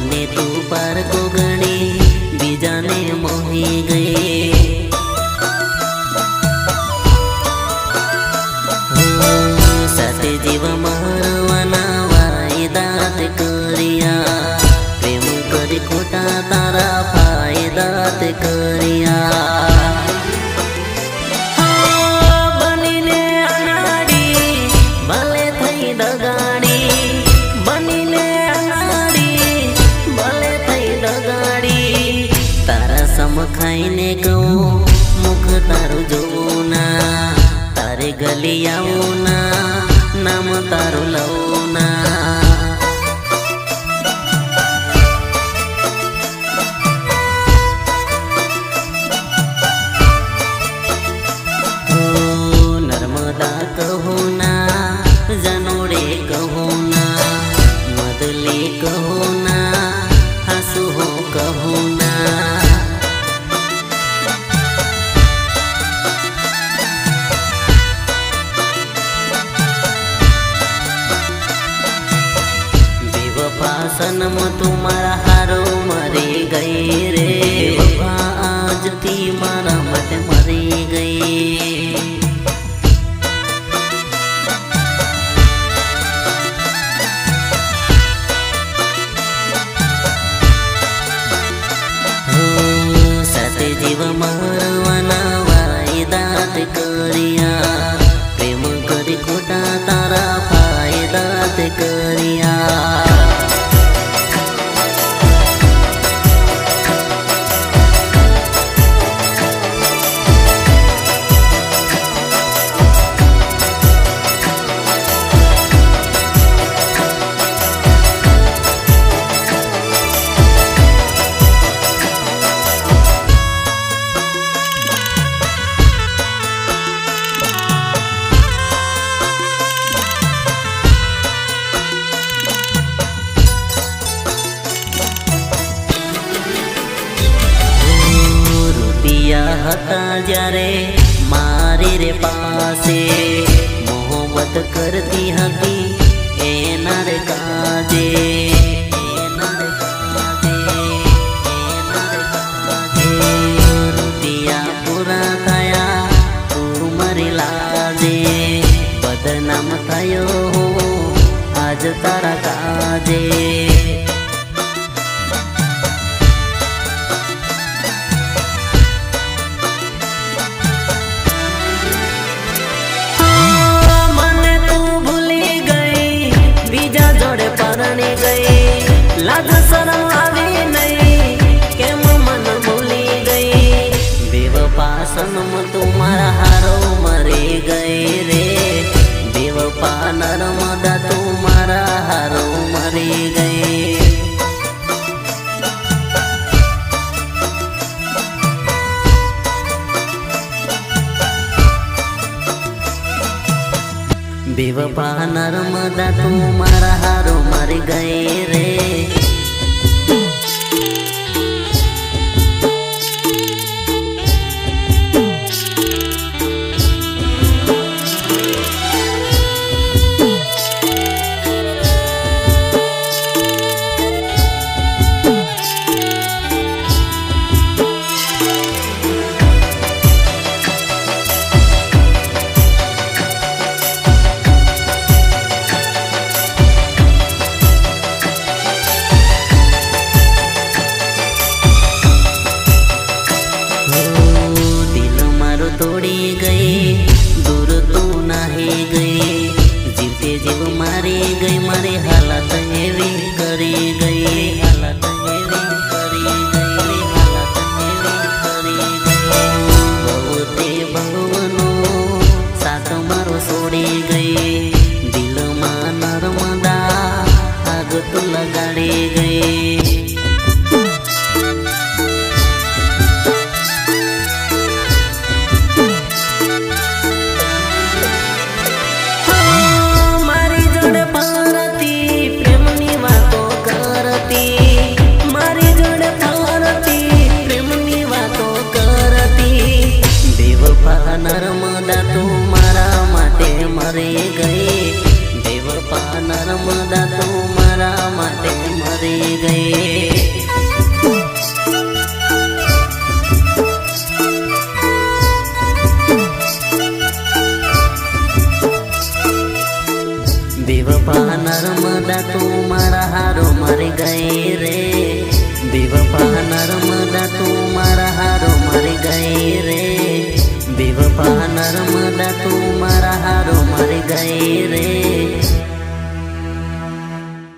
મને તું પાર કોગણી બીજાને મોહી ગઈ સાથે જીવ મારવાના વાયદાત કર્યા પ્રેમ કરી ખોટા તારા ફાયદાત કર્યા બનીને અનાડી ભલે થઈ દગાડી બનીને અનાડી ભલે થઈ દગાડી તારા સમ ખાઈને કહું મુખ તારું જોવું ના તારે ગલી આવું ના નામ તારું લવું ના नर्मदा कहो ना जनोड़े कहो ना मदले कहो ना हंसू हो कहो ना बेवफा सनम तुम्हारा हारो मरी गई रे वफा आज थी मारा मत मरी गई जीव मारवाना वायदात कर्या प्रेम करी खोटा तारा फायदात कर्या હતા જ્યારે મારી રે પાસે મોહબ્બત કરતી હતી એના રે કાજે રૂપિયા પૂરા થયા તું મારી લાજે બદનામ થયો આજ તારા કાજે लाज शरम आवी नहीं केम मन भूली गई बेवफा सनम तुम्हारा हारो मरी गई रे बेवफा नर्मदा तुम्हारा हारो मरी गई बेवफा नर्मदा तुम्हारा हारो मर गए रे મારા હારો મરી ગઈ રે બેવફા નર્મદા તું મારા હારો મરી ગઈ રે બેવફા નર્મદા તું મારા હારો મરી ગઈ રે